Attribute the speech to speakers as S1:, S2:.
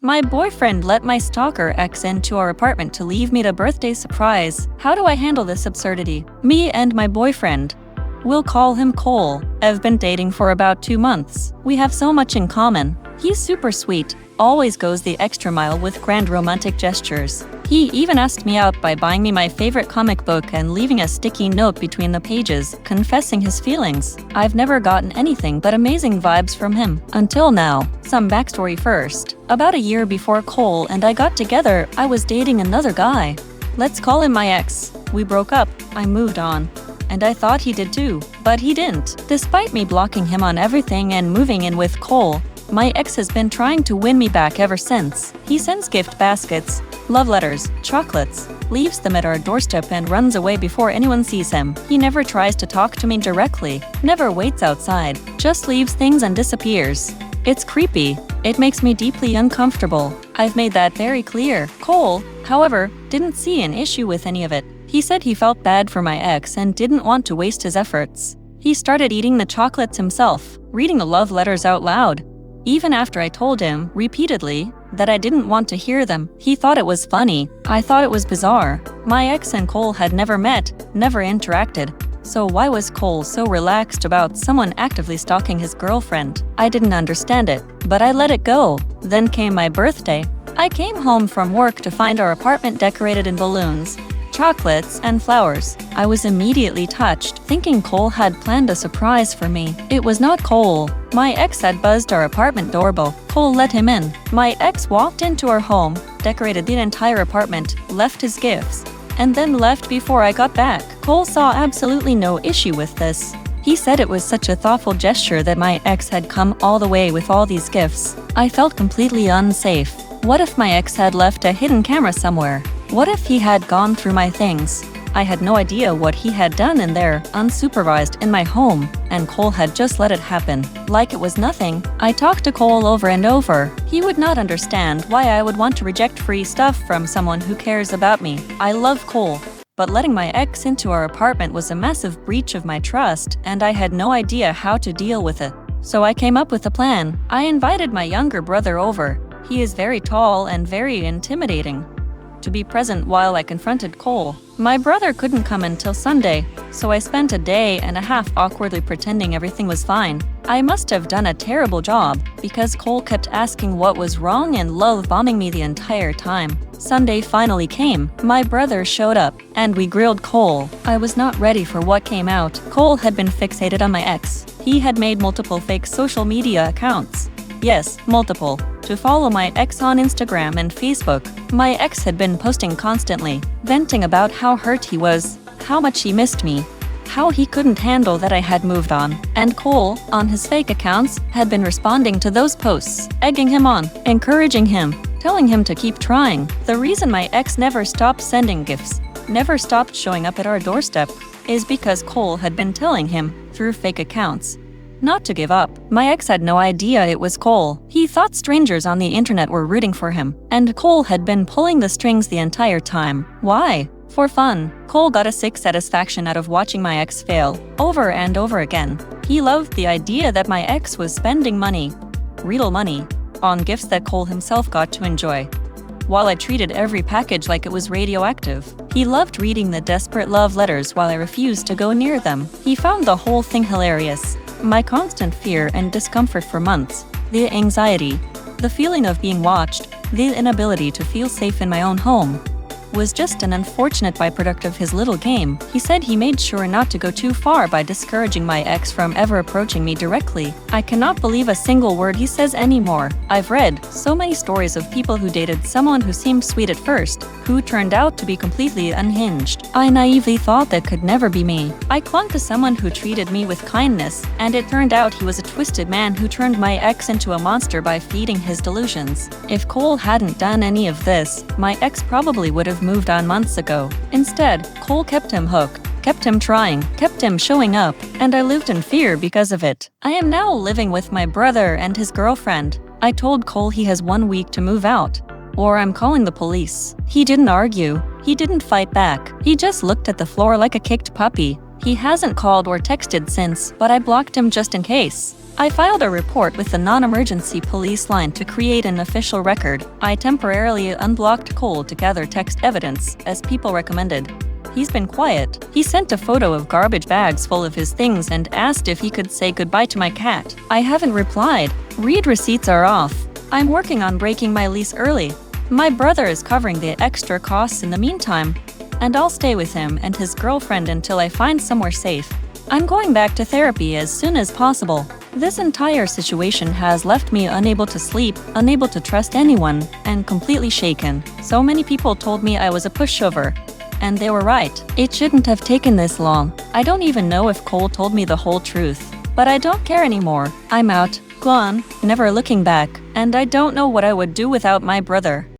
S1: My boyfriend let my stalker ex into our apartment to leave me a birthday surprise. How do I handle this absurdity? Me and my boyfriend, we'll call him Cole, have been dating for about 2 months. We have so much in common. He's super sweet, always goes the extra mile with grand romantic gestures. He even asked me out by buying me my favorite comic book and leaving a sticky note between the pages, confessing his feelings. I've never gotten anything but amazing vibes from him. Until now. Some backstory first. About a year before Cole and I got together, I was dating another guy. Let's call him my ex. We broke up, I moved on. And I thought he did too, but he didn't. Despite me blocking him on everything and moving in with Cole, my ex has been trying to win me back ever since. He sends gift baskets, love letters, chocolates, leaves them at our doorstep and runs away before anyone sees him. He never tries to talk to me directly, never waits outside, just leaves things and disappears. It's creepy. It makes me deeply uncomfortable. I've made that very clear. Cole, however, didn't see an issue with any of it. He said he felt bad for my ex and didn't want to waste his efforts. He started eating the chocolates himself, reading the love letters out loud. Even after I told him, repeatedly, that I didn't want to hear them, he thought it was funny. I thought it was bizarre. My ex and Cole had never met, never interacted. So why was Cole so relaxed about someone actively stalking his girlfriend? I didn't understand it, but I let it go. Then came my birthday. I came home from work to find our apartment decorated in balloons, chocolates, and flowers. I was immediately touched, thinking Cole had planned a surprise for me. It was not Cole. My ex had buzzed our apartment doorbell. Cole let him in. My ex walked into our home, decorated the entire apartment, left his gifts, and then left before I got back. Cole saw absolutely no issue with this. He said it was such a thoughtful gesture that my ex had come all the way with all these gifts. I felt completely unsafe. What if my ex had left a hidden camera somewhere? What if he had gone through my things? I had no idea what he had done in there, unsupervised in my home, and Cole had just let it happen, like it was nothing. I talked to Cole over and over. He would not understand why I would want to reject free stuff from someone who cares about me. I love Cole, but letting my ex into our apartment was a massive breach of my trust, and I had no idea how to deal with it. So I came up with a plan. I invited my younger brother over. He is very tall and very intimidating, to be present while I confronted Cole. My brother couldn't come until Sunday, so I spent a day and a half awkwardly pretending everything was fine. I must have done a terrible job, because Cole kept asking what was wrong and love-bombing me the entire time. Sunday finally came. My brother showed up, and we grilled Cole. I was not ready for what came out. Cole had been fixated on my ex. He had made multiple fake social media accounts. Yes, multiple. To follow my ex on Instagram and Facebook. My ex had been posting constantly, venting about how hurt he was, how much he missed me, how he couldn't handle that I had moved on. And Cole, on his fake accounts, had been responding to those posts, egging him on, encouraging him, telling him to keep trying. The reason my ex never stopped sending gifts, never stopped showing up at our doorstep, is because Cole had been telling him, through fake accounts, not to give up. My ex had no idea it was Cole. He thought strangers on the internet were rooting for him, and Cole had been pulling the strings the entire time. Why? For fun. Cole got a sick satisfaction out of watching my ex fail, over and over again. He loved the idea that my ex was spending money, real money, on gifts that Cole himself got to enjoy, while I treated every package like it was radioactive. He loved reading the desperate love letters while I refused to go near them. He found the whole thing hilarious. My constant fear and discomfort for months, the anxiety, the feeling of being watched, the inability to feel safe in my own home, was just an unfortunate byproduct of his little game. He said he made sure not to go too far by discouraging my ex from ever approaching me directly. I cannot believe a single word he says anymore. I've read so many stories of people who dated someone who seemed sweet at first, who turned out to be completely unhinged. I naively thought that could never be me. I clung to someone who treated me with kindness, and it turned out he was a twisted man who turned my ex into a monster by feeding his delusions. If Cole hadn't done any of this, my ex probably would have moved on months ago. Instead, Cole kept him hooked, kept him trying, kept him showing up, and I lived in fear because of it. I am now living with my brother and his girlfriend. I told Cole he has 1 week to move out, or I'm calling the police. He didn't argue. He didn't fight back. He just looked at the floor like a kicked puppy. He hasn't called or texted since, but I blocked him just in case. I filed a report with the non-emergency police line to create an official record. I temporarily unblocked Cole to gather text evidence, as people recommended. He's been quiet. He sent a photo of garbage bags full of his things and asked if he could say goodbye to my cat. I haven't replied. Read receipts are off. I'm working on breaking my lease early. My brother is covering the extra costs in the meantime, and I'll stay with him and his girlfriend until I find somewhere safe. I'm going back to therapy as soon as possible. This entire situation has left me unable to sleep, unable to trust anyone, and completely shaken. So many people told me I was a pushover. And they were right. It shouldn't have taken this long. I don't even know if Cole told me the whole truth. But I don't care anymore. I'm out, gone, never looking back. And I don't know what I would do without my brother.